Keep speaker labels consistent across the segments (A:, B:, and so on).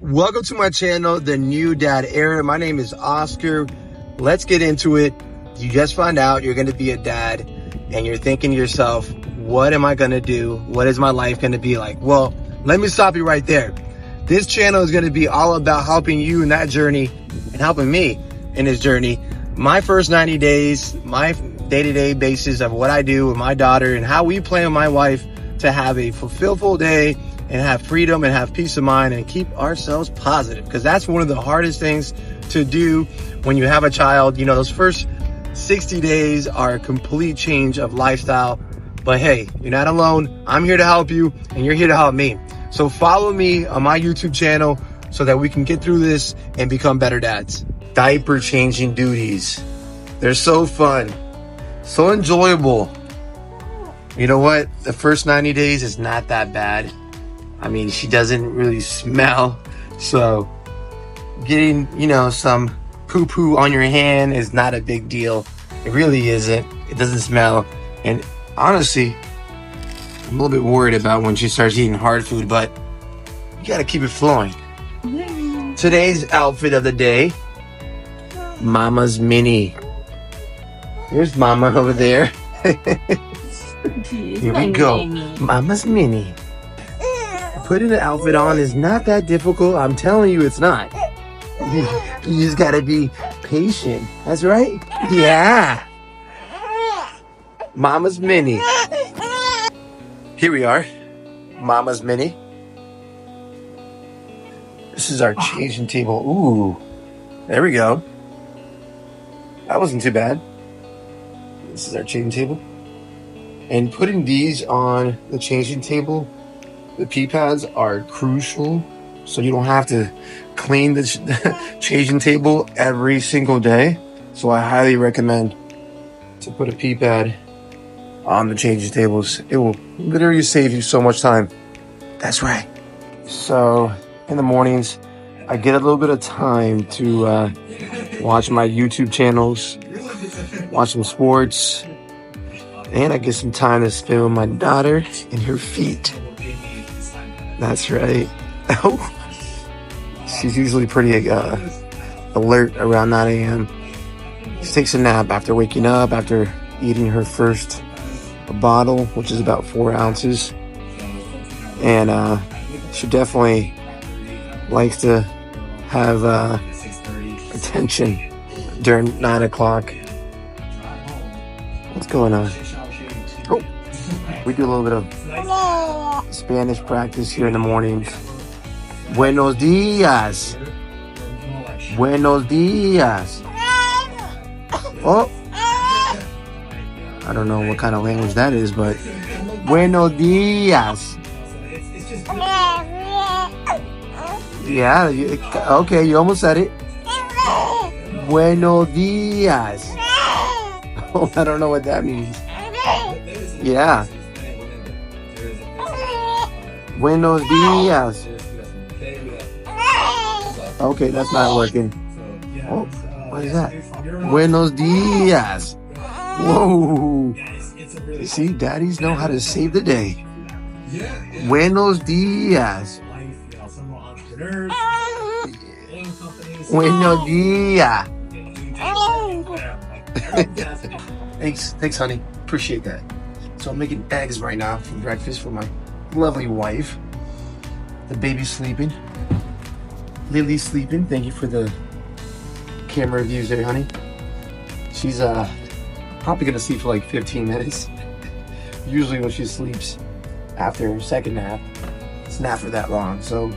A: Welcome to my channel, The New Dad Era. My name is Oscar. Let's get into it. You just found out you're going to be a dad and you're thinking to yourself, what am I going to do? What is my life going to be like? Well, let me stop you right there. This channel is going to be all about helping you in that journey and helping me in this journey. My first 90 days, my day-to-day basis of what I do with my daughter and how we plan with my wife to have a fulfilled day and have freedom and have peace of mind and keep ourselves positive. Because that's one of the hardest things to do when you have a child. You know, those first 60 days are a complete change of lifestyle. But hey, you're not alone. I'm here to help you and you're here to help me. So follow me on my YouTube channel so that we can get through this and become better dads. Diaper changing duties. They're so fun, so enjoyable. You know what? The first 90 days is not that bad. I mean, she doesn't really smell. So getting, some poo-poo on your hand is not a big deal. It really isn't. It doesn't smell. And honestly, I'm a little bit worried about when she starts eating hard food, but you gotta keep it flowing. Today's outfit of the day, Mama's Mini. Here's Mama over there. Here we go. Mama's Mini. Putting the outfit on is not that difficult. I'm telling you, it's not. You just gotta be patient. That's right. Yeah. Mama's Mini. Here we are. Mama's Mini. This is our changing table. Ooh. There we go. That wasn't too bad. This is our changing table. And putting these on the changing table, the pee pads are crucial, so you don't have to clean the changing table every single day. So I highly recommend to put a pee pad on the changing tables. It will literally save you so much time. That's right. So in the mornings, I get a little bit of time to watch my YouTube channels, watch some sports, and I get some time to spend with my daughter and her feet. That's right. She's usually pretty alert around 9 a.m. She takes a nap after waking up, after eating her first bottle, which is about 4 ounces. And she definitely likes to have attention during 9 o'clock. What's going on? Oh, we do a little bit of Spanish practice here in the mornings. Buenos días. Buenos días. Oh, I don't know what kind of language that is, but buenos días. Yeah, okay, you almost said it. Buenos días. Oh, I don't know what that means. Yeah. Buenos días. Okay, that's not working. Oh, what is that? Buenos días. Whoa. See, daddies know how to save the day. Buenos días. Buenos días. Thanks, honey. Appreciate that. So I'm making eggs right now for breakfast for my lovely wife. The baby's sleeping. Lily's sleeping. Thank you for the camera views there, honey. She's probably gonna sleep for like 15 minutes. Usually when she sleeps after her second nap, it's not for that long. So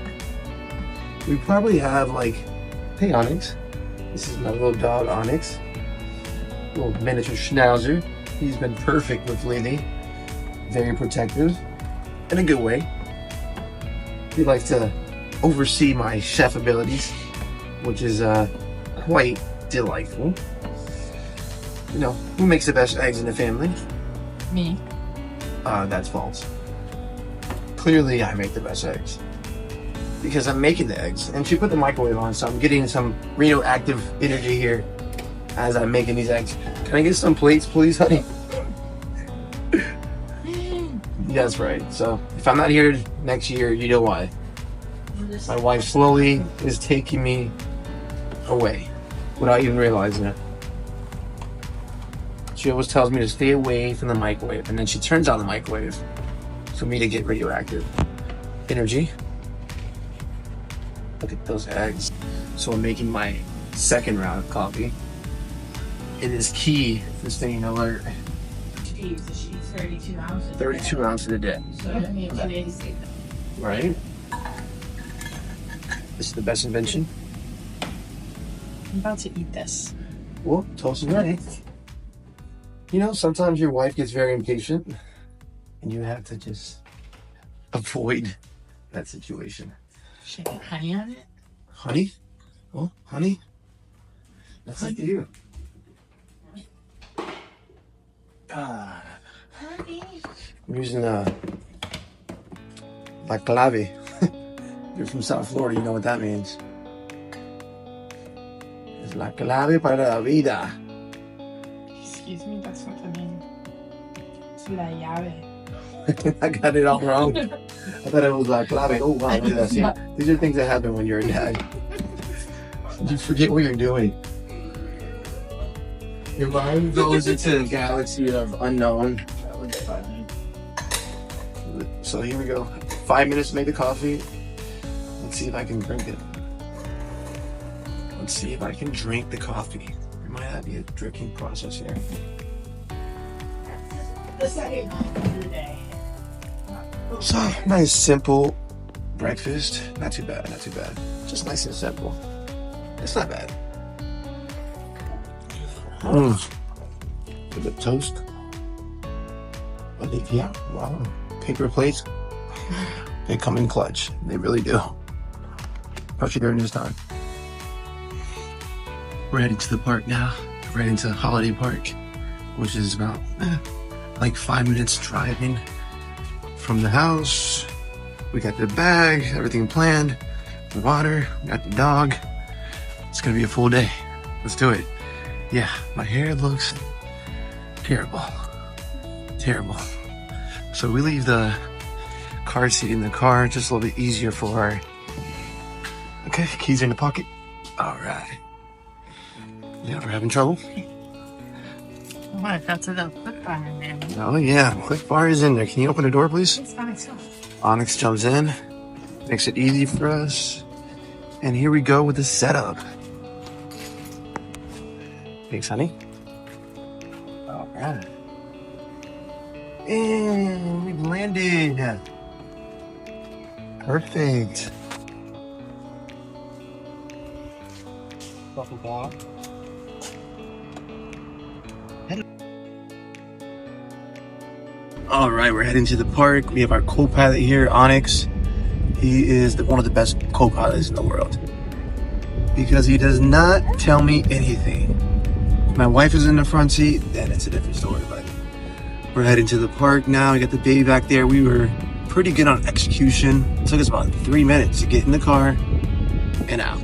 A: we probably have like, hey Onyx. This is my little dog Onyx. Little miniature schnauzer. He's been perfect with Lily. Very protective. In a good way. He likes to oversee my chef abilities, which is quite delightful. You know, who makes the best eggs in the family?
B: Me.
A: That's false. Clearly I make the best eggs. Because I'm making the eggs. And she put the microwave on, so I'm getting some Reno active energy here as I'm making these eggs. Can I get some plates, please, honey? That's right. So if I'm not here next year, you know why. My wife slowly is taking me away without even realizing it. She always tells me to stay away from the microwave, and then she turns on the microwave for me to get radioactive energy. Look at those eggs. So I'm making my second round of coffee. It is key for staying alert.
B: She's 32 ounces.
A: 32 ounces a day.
B: So that means 286.
A: Right? This is the best invention.
B: I'm about to eat this.
A: Well, toast is ready. You know, sometimes your wife gets very impatient and you have to just avoid that situation.
B: Should I put honey on it?
A: Honey? Oh, honey? That's like you.
B: Honey.
A: I'm using La Clave. You're from South Florida, you know what that means. It's La Clave para la vida.
B: Excuse me, that's not the name. It's La Llave.
A: I got it all wrong. I thought it was La Clave. Oh wow, look at that. See, these are things that happen when you're a dad. You forget what you're doing. Your mind goes into a galaxy of unknown.
B: That was funny.
A: So here we go. 5 minutes to make the coffee. Let's see if I can drink it. Let's see if I can drink the coffee. There might not be a drinking process here.
B: The second one of the day.
A: So, nice simple breakfast. Not too bad, not too bad. Just nice and simple. It's not bad. A bit of toast. Yeah, wow. Paper plates. They come in clutch. They really do. Especially during this time. We're heading to the park now. We're heading to Holiday Park, which is about like 5 minutes driving from the house. We got the bag, everything planned. The water, we got the dog. It's gonna be a full day. Let's do it. Yeah, my hair looks terrible. Terrible. So we leave the car seat in the car, just a little bit easier for our... Okay, keys in the pocket. All right. Yeah, we're having trouble.
B: What? That's a little clip bar in there.
A: Oh yeah, click bar is in there. Can you open the door, please?
B: It's by itself.
A: Onyx jumps in, makes it easy for us. And here we go with the setup. Thanks, honey. All right. And we've landed. Perfect. Buffalo ball. All right, we're heading to the park. We have our co-pilot here, Onyx. He is one of the best co-pilots in the world because he does not tell me anything. If my wife is in the front seat, then it's a different story, but we're heading to the park now. We got the baby back there. We were pretty good on execution. It took us about 3 minutes to get in the car and out.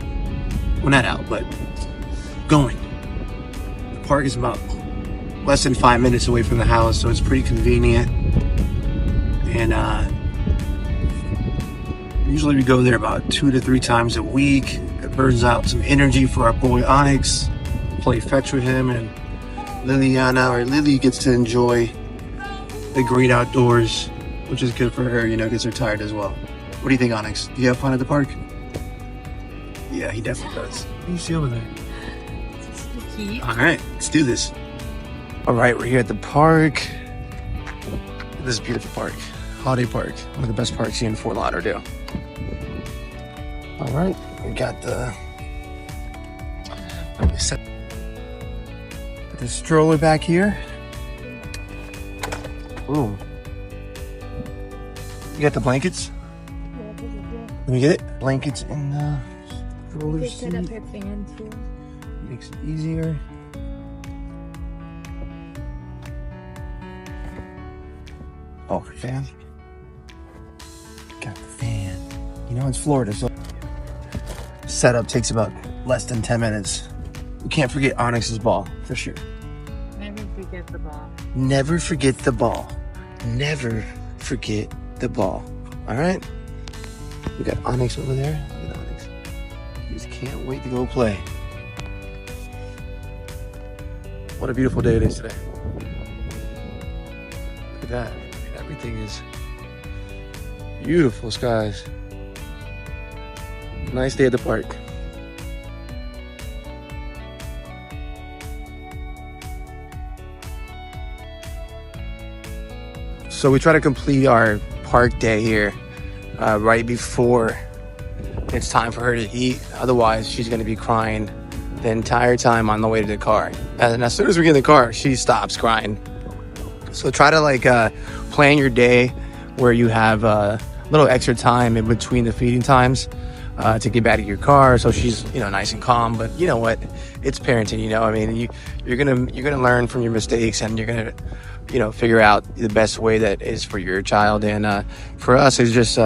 A: Well, not out, but going. The park is about less than 5 minutes away from the house, so it's pretty convenient. And usually we go there about 2 to 3 times a week. It burns out some energy for our boy Onyx. Play fetch with him, and Lily gets to enjoy the great outdoors, which is good for her, you know, gets her tired as well. What do you think, Onyx? Do you have fun at the park? Yeah, he definitely does. What do you see over there?
B: Sticky.
A: All right, let's do this. All right, we're here at the park. This is a beautiful park. Holiday Park, one of the best parks here in Fort Lauderdale. All right, we got the stroller back here. Ooh. You got the blankets? Let me get it. Blankets in the stroller
C: They
A: seat.
C: set up her fan too.
A: Makes it easier. Oh, fan. Got the fan. You know, it's Florida, so setup takes about less than 10 minutes. We can't forget Onyx's ball, for sure.
B: Never forget the ball.
A: Never forget the ball. Never forget the ball. All right? We got Onyx over there. Look at Onyx. He just can't wait to go play. What a beautiful day it is today. Look at that. Everything is beautiful skies. Nice day at the park. So we try to complete our park day here right before it's time for her to eat. Otherwise, she's going to be crying the entire time on the way to the car. And as soon as we get in the car, she stops crying. So try to plan your day where you have a little extra time in between the feeding times to get back to your car, so she's nice and calm. But you know what? It's parenting. I mean, you're gonna learn from your mistakes, and you're gonna figure out the best way that is for your child. And for us, it's just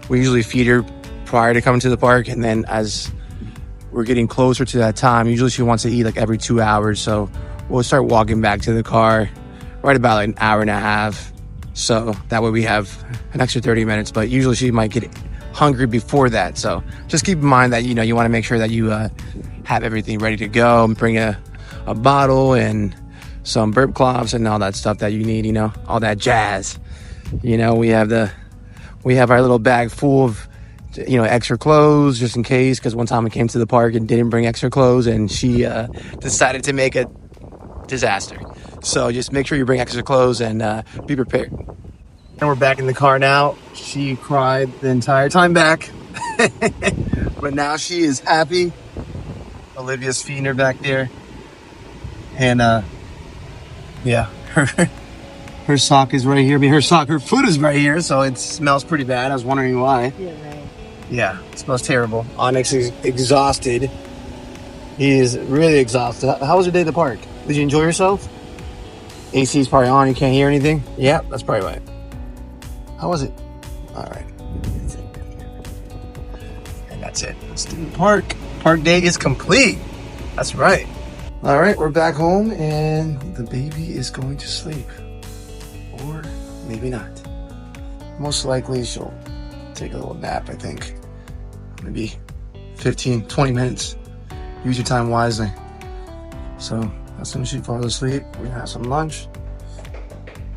A: we usually feed her prior to coming to the park, and then as we're getting closer to that time, usually she wants to eat like every 2 hours. So we'll start walking back to the car right about like an hour and a half. So that way we have an extra 30 minutes, but usually she might get hungry before that. So just keep in mind that, you want to make sure that you have everything ready to go, and bring a bottle and some burp cloths and all that stuff that you need, all that jazz. We have our little bag full of, extra clothes just in case, because one time I came to the park and didn't bring extra clothes, and she decided to make a disaster. So just make sure you bring extra clothes and be prepared. And we're back in the car now. She cried the entire time back, but now she is happy. Olivia's feeding her back there, and yeah, her sock is right here. I mean, her foot is right here, so it smells pretty bad. I was wondering why.
B: Yeah, right.
A: Yeah, it smells terrible. Onyx is exhausted. He is really exhausted. How was your day at the park? Did you enjoy yourself? AC's probably on. You can't hear anything? Yeah, that's probably right. How was it? All right. And that's it. Let's do the park. Park day is complete. That's right. All right, we're back home, and the baby is going to sleep. Or maybe not. Most likely she'll take a little nap, I think. Maybe 15, 20 minutes. Use your time wisely. So as soon as she falls asleep, we're gonna have some lunch,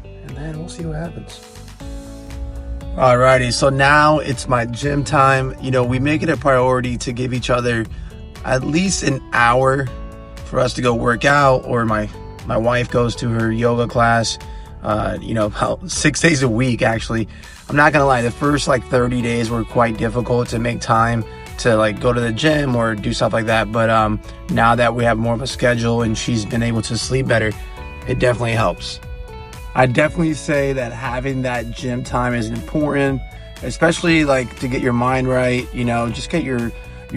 A: and then we'll see what happens. Alrighty, so now it's my gym time. We make it a priority to give each other at least an hour for us to go work out, or my wife goes to her yoga class, about 6 days a week, actually. I'm not gonna lie, the first 30 days were quite difficult to make time to go to the gym or do stuff like that. But now that we have more of a schedule and she's been able to sleep better, it definitely helps. I definitely say that having that gym time is important, especially to get your mind right. Just get your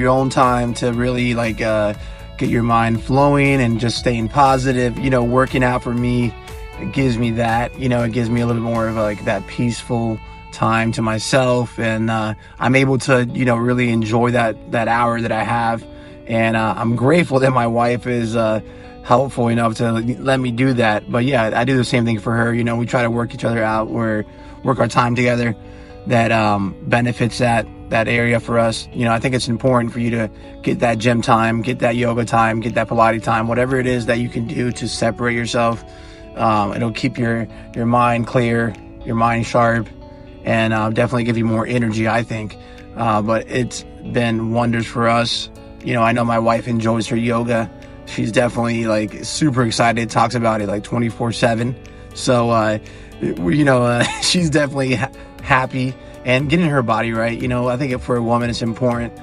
A: own time to really get your mind flowing and just staying positive. Working out for me, it gives me that. It gives me a little bit more of that peaceful time to myself, and I'm able to really enjoy that hour that I have. And I'm grateful that my wife is helpful enough to let me do that. But yeah, I do the same thing for her. We try to work each other out, or work our time together that benefits that area for us. I think it's important for you to get that gym time, get that yoga time, get that Pilates time, whatever it is that you can do to separate yourself. It'll keep your mind clear, your mind sharp, and definitely give you more energy, I think. But it's been wonders for us. I know my wife enjoys her yoga. She's definitely super excited, talks about it 24/7. So, she's definitely happy and getting her body right. I think for a woman, it's important,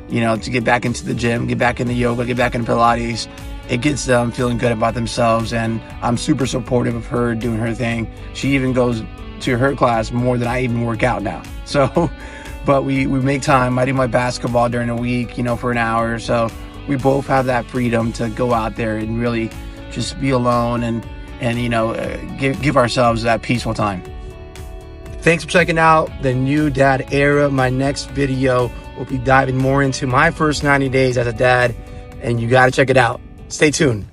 A: to get back into the gym, get back into yoga, get back into Pilates. It gets them feeling good about themselves, and I'm super supportive of her doing her thing. She even goes to her class more than I even work out now. So, but we make time. I do my basketball during the week, for an hour or so. We both have that freedom to go out there and really just be alone and give ourselves that peaceful time. Thanks for checking out the New Dad Era. My next video will be diving more into my first 90 days as a dad, and you got to check it out. Stay tuned.